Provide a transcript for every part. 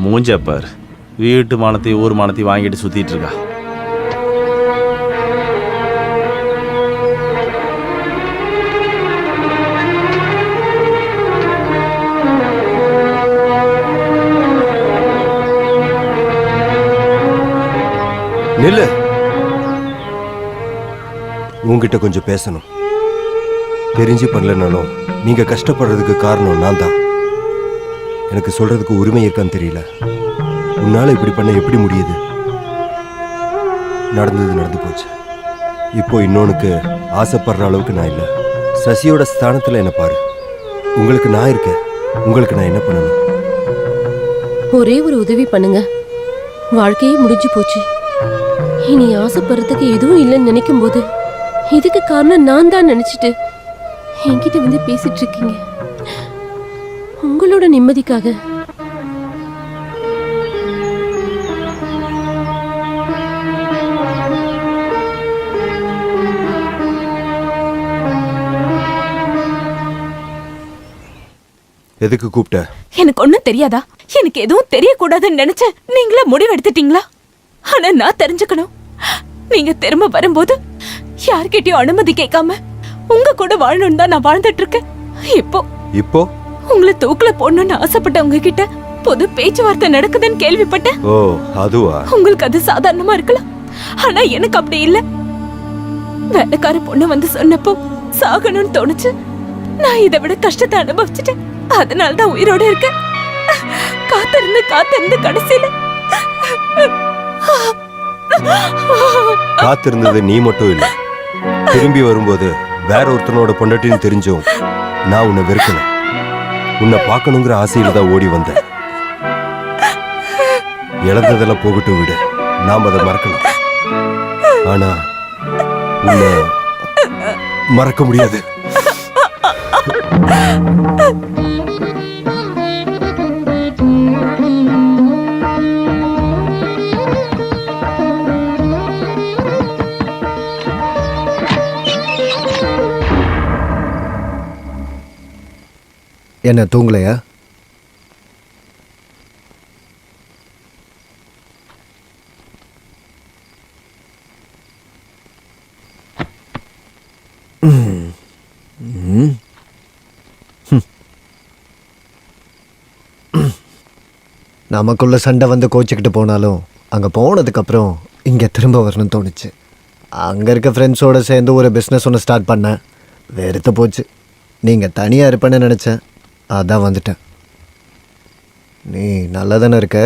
மூஞ்சப்பார், வீட்டு மானத்தையும் ஊர் மானத்தையும் வாங்கிட்டு சுத்திட்டு இருக்கா. நில்லு, உங்ககிட்ட கொஞ்சம் பேசணும். தெரிஞ்சு பண்ணலனாலும் நீங்க கஷ்டப்படுறதுக்கு காரணம் நான் தான். எனக்கு சொல்றதுக்கு உரிமை இருக்கான்னு தெரியல. உன்னால இப்படி பண்ண எப்படி முடியுது? நடந்தது நடந்து போச்சு. இப்போ இன்னொன்னுக்கு ஆசைப்படுற அளவுக்கு நான் இல்லை. சசியோட ஸ்தானத்துல என்ன பாரு. உங்களுக்கு நான் இருக்கேன். உங்களுக்கு நான் என்ன பண்ணணும்? ஒரே ஒரு உதவி பண்ணுங்க. வாழ்க்கையே முடிஞ்சு போச்சு. இனி ஆசைப்படுறதுக்கு எதுவும் இல்லைன்னு நினைக்கும் போது இதுக்கு காரணம் நான் தான் நினைச்சிட்டு என்கிட்ட வந்து பேசிட்டு இருக்கீங்க. உங்களோட நிம்மதிக்காக. எதுக்கு கூப்பிட்ட? எனக்கு ஒண்ணும் தெரியாதா? எனக்கு எதுவும் தெரியக்கூடாதுன்னு நினைச்ச நீங்களா முடிவெடுத்துட்டீங்களா? ஆனா நான் தெரிஞ்சுக்கணும். நீங்க திரும்ப வரும்போது யார்கிட்டயும் அனுமதி கேட்காம உங்க கூட வாழணும்னு தான் நான் வாழ்ந்துட்டு இருக்கேன். இப்போ உங்களை தூக்குல போடணும்னு ஆசைப்பட்டவங்க கிட்ட பொது பேச்சுவார்த்தை நடக்குதுன்னு கேள்விப்பட்டேன். ஓ, அதுவா? உங்களுக்கு அது சாதாரணமா இருக்கலாம். ஆனா எனக்கு அப்படி இல்ல. வேலைக்கார பொண்ணு வந்து சொன்னப்போ சாகணும்னு தோணுச்சு. நான் இதை விட கஷ்டத்தை அனுபவிச்சுட்டேன். அதனாலதான் உயிரோட இருக்கேன். காத்திருந்து கடைசியில காத்திருந்தது நீ மட்டும் இல்ல. திரும்பி வரும்போது வேற ஒருத்தனோட பொண்டாட்டின்னு தெரிஞ்சும் நான் உன்னை வெறுக்கல. உன்னை பார்க்கணுங்கிற ஆசையில தான் ஓடி வந்தேன். இழந்ததெல்லாம் போகட்டும், விடு. நாம் அதை மறக்கலாம். ஆனா உன்னை மறக்க முடியாது. என்ன தூங்கலையா? நமக்குள்ள சண்டை வந்து கோச்சிக்கிட்டு போனாலும் அங்கே போனதுக்கப்புறம் இங்கே திரும்ப வரணும்னு தோணுச்சு. அங்கே இருக்க ஃப்ரெண்ட்ஸோடு சேர்ந்து ஒரு பிஸ்னஸ் ஒன்று ஸ்டார்ட் பண்ணேன். வெறுத்து போச்சு. நீங்கள் தனியாக இருப்பேன்னு நினச்சேன், அதான் வந்துட்டேன். நீ நல்லா தானே இருக்க?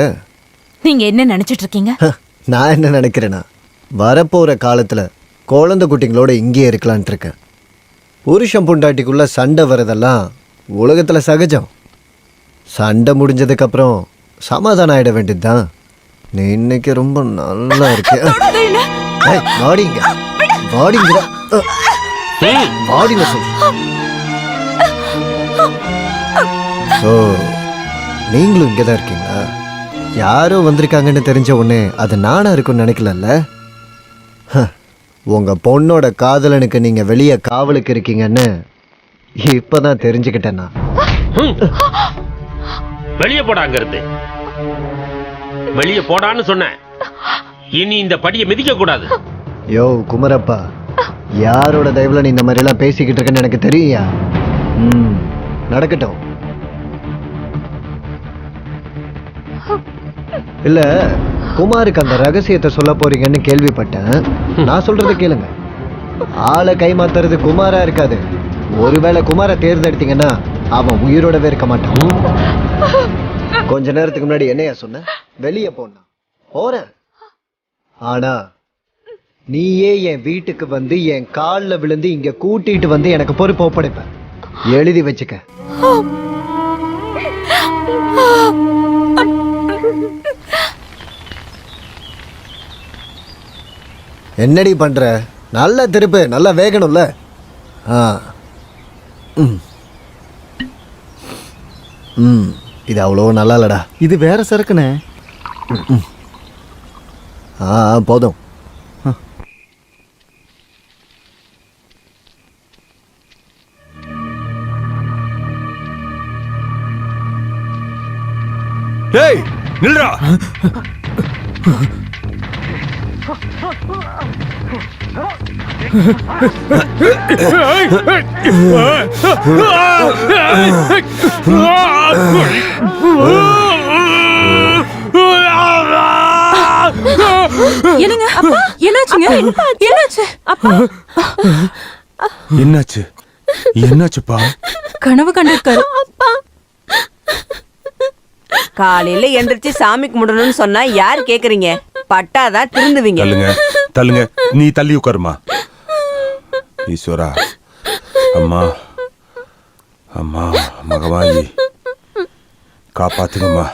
நீங்க என்ன நினைச்சிட்டு இருக்கீங்க? நான் என்ன நினைக்கிறேன்னா, வரப்போகிற காலத்தில் குழந்தை குட்டிங்களோட இங்கேயே இருக்கலான்ட்டு இருக்கேன். புருஷன் பொண்டாட்டிக்குள்ளே சண்டை வரதெல்லாம் உலகத்தில் சகஜம். சண்டை முடிஞ்சதுக்கப்புறம் சமாதானம் ஆகிட வேண்டியது தான். நீ இன்னைக்கு ரொம்ப நல்லா இருக்க. வாடிங்க வாடிங்க வாடிங்க சொல். ஓ, நீங்களும் இங்கே தான் இருக்கீங்களா? யாரோ வந்திருக்காங்கன்னு தெரிஞ்ச உடனே அது நானா இருக்குன்னு நினைக்கலல்ல? உங்க பொண்ணோட காதலனுக்கு நீங்க வெளியே காவலுக்கு இருக்கீங்கன்னு இப்பதான் தெரிஞ்சுக்கிட்டேன்னா. வெளியே போடாங்கிறது வெளியே போடான்னு சொன்ன. இனி இந்த படியை மிதிக்க கூடாது. யோ குமரப்பா, யாரோட தயவுல நீ இந்த மாதிரி எல்லாம் பேசிக்கிட்டு இருக்கன்னு எனக்கு தெரியா? நடக்கட்டும். இல்ல, குமாருக்கு அந்த ரகசியத்தை சொல்ல போறீங்கன்னு கேள்விப்பட்டேன். நான் சொல்றதை கேளுங்க. ஆளை கைமாத்துறது குமாரா இருக்காது. ஒருவேளை குமாரை தேர்ந்தெடுத்தீங்கன்னா அவன் உயிரோடவே இருக்க மாட்டான். கொஞ்ச நேரத்துக்கு முன்னாடி என்னையா சொன்ன? வெளியே போனா போறேன். ஆனா நீயே என் வீட்டுக்கு வந்து என் காலில் விழுந்து இங்க கூட்டிட்டு வந்து எனக்கு பொறுப்பு ஒப்படைப்ப. எழுதி வச்சுக்க. என்னடி பண்ற? நல்ல திருப்பு, நல்லா வேகணும்ல. இது அவ்வளோ நல்லா இல்லடா. இது வேற சரக்குண்ணே. போதும். டேய் நில்றா. என்னங்க அப்பா என்னாச்சுங்க? என்னாச்சு அப்பா? என்னாச்சு? என்னாச்சுப்பா? கனவு கண்டிருக்காரு. காலையில எந்திரிச்சு சாமி கும்பிடணும்னு சொன்னா யாரு கேக்குறீங்க? பட்டாதான் திருந்துவீங்க. தள்ளுங்க தள்ளுங்க, நீ தள்ளி உட்காருமா. ஈஸ்வரா, அம்மா அம்மா மகவாயி காப்பாத்துங்கம்மா.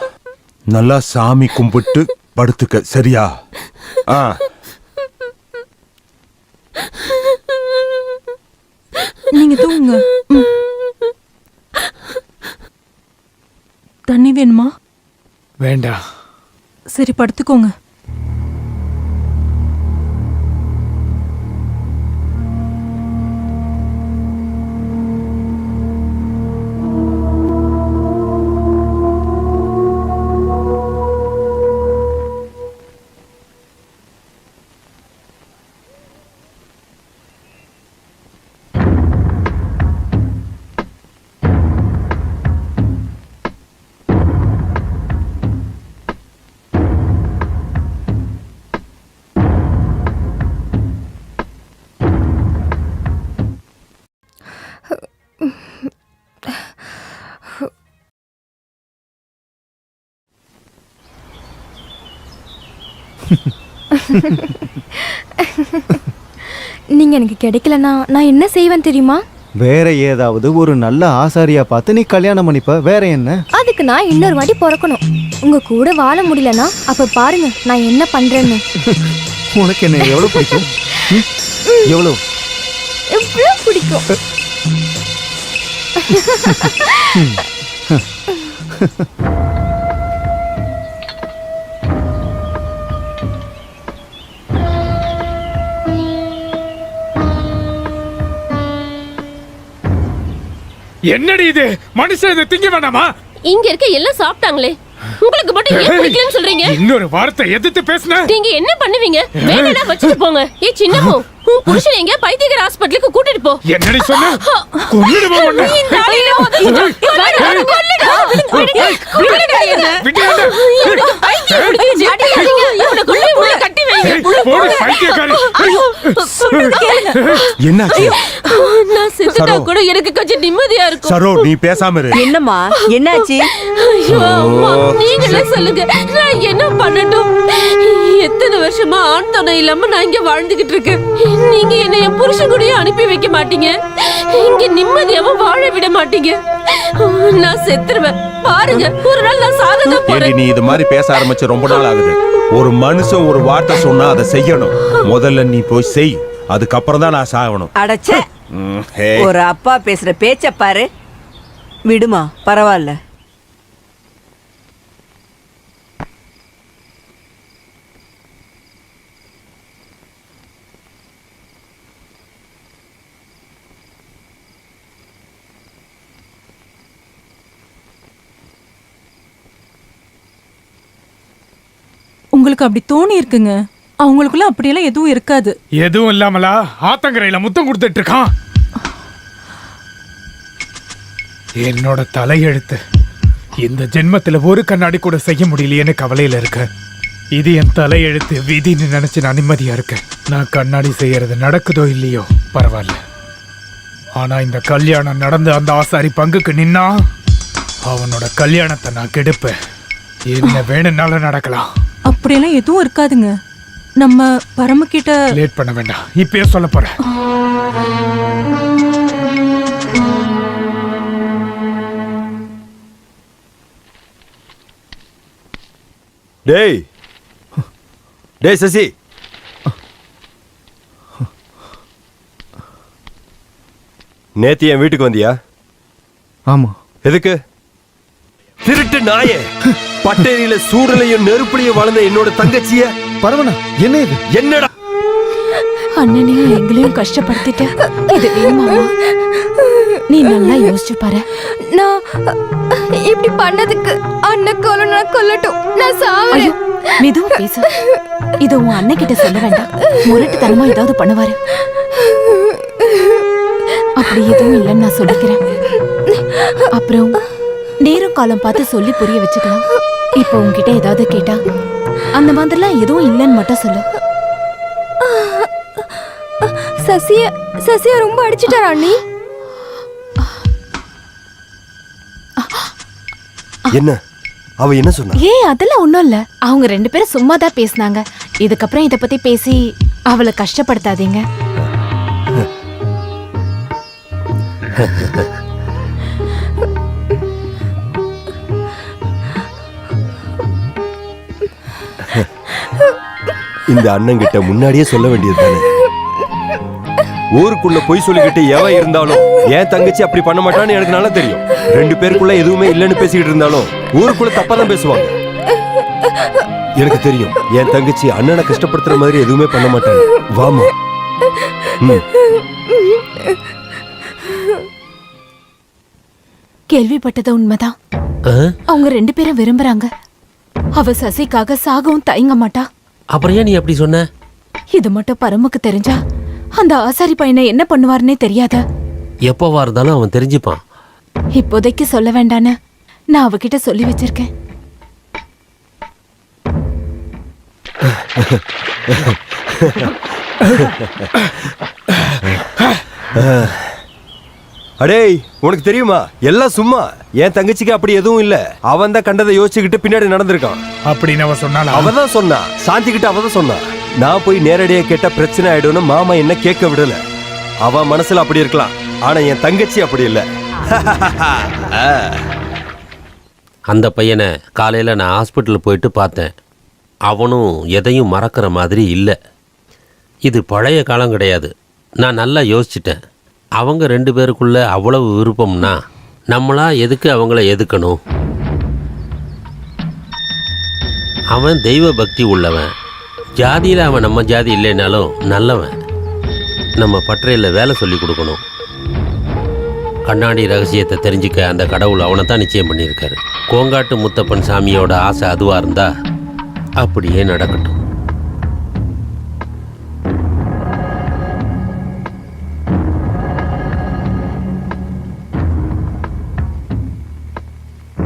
நல்லா சாமி கும்பிட்டு படுத்துக்க, சரியா? ஆ, நீங்க தூங்குங்க. தண்ணி வேணுமா? வேண்டாம். சரி படுத்துக்கோங்க. நீங்க எனக்கு கிடைக்கலனா நான் என்ன செய்வேன் தெரியுமா? வேற ஏதாவது ஒரு நல்ல ஆசாரியா பார்த்து நீ கல்யாணம் பண்ணிப்ப. வேற என்ன? அதுக்கு நான் இன்னொரு வாட்டி பிறக்கணும். உங்க கூட வாழ முடியலனா அப்ப பாருங்க நான் என்ன பண்றேன்னு. உனக்கு என்ன எவ்வளவு பிடிக்கும்? எவ்வளவு? எவ்வளவு பிடிக்கும்? என்னடி இது? மனுஷன் இதை திங்க வேண்டாமா? இங்க இருக்க எல்லாம் சாப்பிட்டாங்களே, உங்களுக்கு மட்டும் ஏன் பிடிக்கலன்னு சொல்றீங்க? இன்னொரு வார்த்தை எதிர்த்து பேசுன நீங்க என்ன பண்ணுவீங்க? வேணா வச்சுட்டு போங்க. ஏ சின்னப்போ, உன் புருஷன் எங்க பைத்தியக்கார ஹாஸ்பிடலுக்கு கூட்டிட்டு போ. என்னடி சொன்ன? கொன்னுடுவா உன்னை. இந்த ஆளையில மோதிட்டு கொல்லுடா. விடுடா என்ன? விட்டுடா. பைத்தியம் பிடிச்சிருச்சு. அடிக்காதீங்க. இவனை கொண்டு உள்ள கட்டி வைங்க. போடு பைத்தியக்காரி. என்னாச்சு? நான் செத்துட்டா கூட எனக்கு கொஞ்சம் நிம்மதியா இருக்கும். சரோ, நீ பேசாம இரு. என்னம்மா என்னாச்சு? ஐயோ அம்மா, நீங்களே சொல்லுங்க, நான் என்ன பண்ணட்டும்? எத்தனை வருஷமா ஆண் துணை இல்லாம நான் இங்க வாழ்ந்துகிட்டு இருக்கேன். நீங்க என்ன என் புருஷன் கூடயே அனுப்பி வைக்க மாட்டீங்க. இங்க நிம்மதியாவும் வாழ விட மாட்டீங்க. நான் செத்துருவேன். பாருங்க, ஒரு நாள் நான் சாகதான் ஏண்டி போறேன். நீ இது மாதிரி பேச ஆரம்பிச்சு ரொம்ப நாள் ஆகுது. ஒரு மனுஷன் ஒரு வார்த்தை சொன்னா அதை செய்யணும். முதல்ல நீ போய் செய், அதுக்கப்புறம் தான் நான் சாகணும். அடச்ச, ஹே. ஒரு அப்பா பேசுற பேச்ச பாரு. விடுமா, பரவாயில்ல. உங்களுக்கு அப்படி தோணி இருக்குங்க. அவங்களுக்குள்ள அப்படியெல்லாம் எதுவும் இருக்காது. எதுவும் இல்லாமலா ஆத்தங்கரையில முத்தம் கொடுத்துட்டு இருக்கான். என்னோட தலையெழுத்து இந்த ஜென்மத்துல ஒரு கண்ணாடி கூட செய்ய முடியலையேன்னு கவலையில இருக்க. இது என் தலையெழுத்து விதின்னு நினைச்சு நான் நிம்மதியா இருக்கேன். நான் கண்ணாடி செய்யறது நடக்குதோ இல்லையோ பரவாயில்ல. ஆனா இந்த கல்யாணம் நடந்து அந்த ஆசாரி பங்குக்கு நின்னா அவனோட கல்யாணத்தை நான் கெடுப்பேன். என்ன வேணும்னாலும் நடக்கலாம். அப்படியெல்லாம் எதுவும் இருக்காதுங்க. நம்ம பரமக்கிட்ட லேட் பண்ண வேண்டாம், இப்பயே சொல்ல போறேன். டேய் டேய் சசி, நேத்து என் வீட்டுக்கு வந்தியா? ஆமா. எதுக்கு? திருட்டு நாயே, பட்டேரியில சூடலையும் நெருப்புலையும் வளர்ந்த என்னோட தங்கச்சிய பரவனா, என்ன இது? என்னடா அண்ணனையும் எங்களையும் கஷ்டப்படுத்திட்ட. இது வேணுமா? நீ நல்லா யோசிச்சு பாரு. நான் இப்படி பண்ணதுக்கு அண்ணன் கொல்லட்டும், நான் சாவறேன். ஐயோ, மெதுவா பேசு. இத உன் அண்ணன் கிட்ட சொல்ல வேண்டாம். முரட்டுத்தனமா ஏதாவது பண்ணுவாரு. அப்படி எதுவும் இல்லைன்னு நான் சொல்லிக்கிறேன். அப்புறம் நேரம் காலம் பார்த்து சொல்லி புரிய வச்சுக்கலாம். இப்போ உன்கிட்ட ஏதாவது கேட்டா அந்த மாதிரிலாம் எதுவும் இல்லைன்னு மட்டும் சொல்லு. சசிய ரொம்ப அடிச்சிட்டாரா அண்ணி? என்ன அவ என்ன சொன்னா? அதெல்லாம் ஒண்ணும் இல்ல. அவங்க 2 பேரும் சும்மா தான் பேசினாங்க. இதுக்கப்புறம் இத பத்தி பேசி அவளை கஷ்டப்படுத்தாதீங்க. இந்த அண்ணங்கிட்ட முன்னாடியே சொல்ல வேண்டியது தானே. ஊருக்குள்ள பொய் சொல்லிக்கிட்டு எவன் இருந்தாலும் என் தங்கச்சி அப்படி பண்ண மாட்டான்னு எனக்கு நல்லா தெரியும். 2 பேருக்குள்ள எதுவுமே இல்லைன்னு பேசிக்கிட்டு இருந்தாலும் ஊருக்குள்ள தப்பா தான் பேசுவாங்க. எனக்கு தெரியும் என் தங்கச்சி அண்ணனை கஷ்டப்படுத்துற மாதிரி எதுவுமே பண்ண மாட்டாங்க. வாமா. கேள்விப்பட்டது உண்மைதான். அவங்க 2 பேரும் விரும்புறாங்க. அவ சசிக்காக சாகவும் தயங்க மாட்டா. அப்புறம் ஏன் நீ அப்படி சொன்ன? இது மட்டும் பரமுக்கு தெரிஞ்சா அந்த ஆசாரி பையனை என்ன பண்ணுவாருன்னே தெரியாத. எப்பவா இருந்தாலும் அவன் தெரிஞ்சுப்பான். இப்போதைக்கு சொல்ல வேண்டான்னு நான் அவகிட்ட சொல்லி வச்சிருக்கேன். அடேய், உனக்கு தெரியுமா எல்லாம் சும்மா. என் தங்கச்சிக்கு அப்படி எதுவும் இல்ல. அவன் தான் கண்டதை யோசிச்சுக்கிட்டு பின்னாடி நடந்திருக்கான். அப்படின்னு அவ சொன்னாலும் அவ தான் சொன்னா. சாந்தி கிட்ட அவ தான் சொன்னா. நான் போய் நேரடியா கேட்டா பிரச்சனை ஆயிடும்னு மாமா என்ன கேட்க விடல. அவ மனசுல அப்படி இருக்கலாம், ஆனா என் தங்கச்சி அப்படி இல்ல. அந்த பையனை காலையில் நான் ஹாஸ்பிட்டல் போயிட்டு பார்த்தேன். அவனும் எதையும் மறக்கிற மாதிரி இல்லை. இது பழைய காலம் கிடையாது. நான் நல்லா யோசிச்சிட்டேன். அவங்க 2 பேருக்குள்ள அவ்வளவு விருப்பம்னா நம்மளா எதுக்கு அவங்கள எதுக்கணும்? அவன் தெய்வ பக்தி உள்ளவன். ஜாதியில் அவன் நம்ம ஜாதி இல்லைனாலும் நல்லவன். நம்ம பட்டறையில் வேலை சொல்லி கொடுக்கணும். கண்ணாடி ரகசியத்தை தெரிஞ்சுக்க அந்த கடவுள் அவனை தான் நிச்சயம் பண்ணியிருக்காரு. கோங்காட்டு முத்தப்பன் சாமியோட ஆசை அதுவாக இருந்தா அப்படியே நடக்கட்டும்.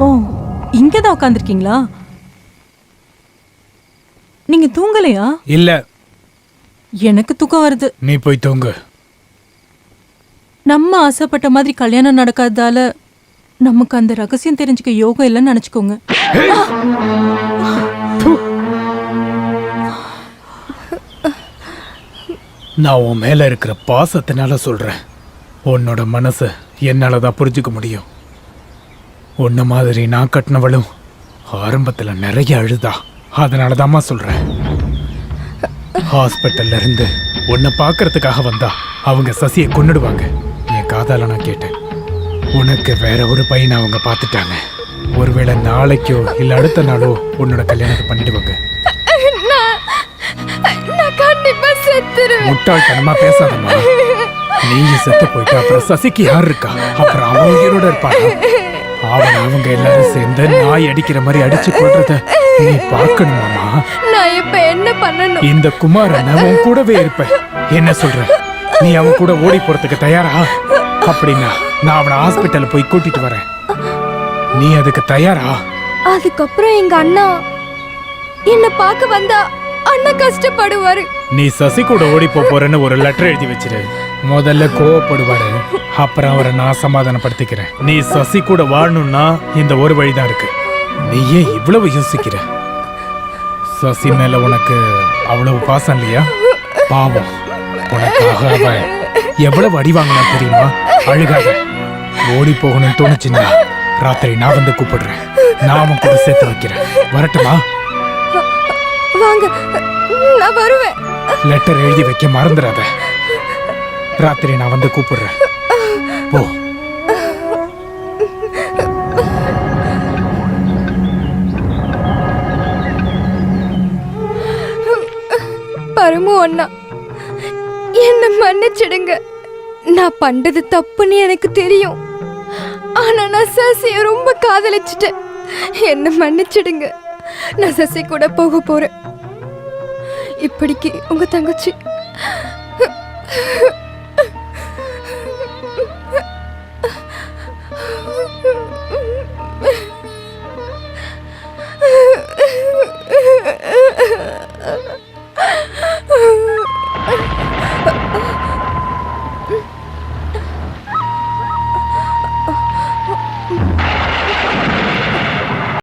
ஓ, இங்கதான் உட்காந்துருக்கீங்களா? நீங்க தூங்கலையா? இல்ல, எனக்கு தூக்கம் வருது. நீ போய் தூங்கு. நம்ம ஆசைப்பட்ட மாதிரி கல்யாணம் நடக்காததால நமக்கு அந்த ரகசியம் தெரிஞ்சுக்க யோகம் இல்லைன்னு நினைச்சுக்கோங்க. நான் உன் மேல இருக்கிற பாசத்தினால சொல்றேன். உன்னோட மனசு என்னாலதான் புரிஞ்சுக்க முடியும். உன்ன மாதிரி நான் கட்டினவளும் ஆரம்பத்துல நிறைய அழுதா. அதனாலதாம்மா சொல்றேன். ஹாஸ்பிட்டல்ல இருந்து உன்னை பார்க்கறதுக்காக வந்தா அவங்க சசியை கொன்னுடுவாங்க. என் காதால நான் கேட்டேன். உனக்கு வேற ஒரு பையனை அவங்க பார்த்துட்டாங்க. ஒருவேளை நாளைக்கோ இல்ல அடுத்த நாளோ உன்னோட கல்யாணத்தை பண்ணிடுவாங்க. முட்டாள்தனமா பேசாதம்மா. நீங்க செத்து போயிட்டு அப்புறம் சசிக்கு யார் இருக்கா? அப்புறம் அவன் உயிரோட இருப்பாங்க. அவங்க எல்லாரும் சேர்ந்து நாய் அடிக்கிற மாதிரி அடிச்சு கொள்றத நீ பார்க்கணுமாமா? நான் இப்ப என்ன பண்ணணும்? இந்த குமாரன் அவன் கூடவே இருப்ப. என்ன சொல்ற? நீ அவன் கூட ஓடி போறதுக்கு தயாரா? அப்படின்னா நான் அவனை ஹாஸ்பிட்டல் போய் கூட்டிட்டு வரேன். நீ அதுக்கு தயாரா? அதுக்கப்புறம் எங்க அண்ணா என்ன பார்க்க வந்தா அண்ணா கஷ்டப்படுவாரு. நீ சசி கூட ஓடி போறேன்னு ஒரு லெட்டர் எழுதி வச்சிரு. முதல்ல கோவப்படுவாரு, அப்புறம் அவரை நான் சமாதானப்படுத்திக்கிறேன். நீ சசி கூட வாழணும்னா இந்த ஒரு வழிதான் இருக்கு. நீ ஏன் இவ்வளவு யோசிக்கிற? சசி மேல உனக்கு அவ்வளவு பாசம் இல்லையா? பாவம், உனக்காக அவன் எவ்வளவு அடி வாங்கினா தெரியுமா? அழுகாத. ஓடி போகணும்னு தோணுச்சுன்னா ராத்திரி நான் வந்து கூப்பிடுறேன். நான் அவன் கூட சேர்த்து வைக்கிறேன். வரட்டுமா? வாங்க, நான் வருவேன். லெட்டர் எழுதி வைக்க மறந்துடாத. ராத்திரி நான் வந்து கூப்பிடுறேன். போ. பரமு அண்ணா, என்ன மன்னிச்சிடுங்க. நான் பண்றது தப்புன்னு எனக்கு தெரியும். ஆனா நான் சசியை ரொம்ப காதலிச்சிட்டேன். என்ன மன்னிச்சிடுங்க. நான் சசி கூட போக போறேன். இப்படிக்கு உங்க தங்கச்சி.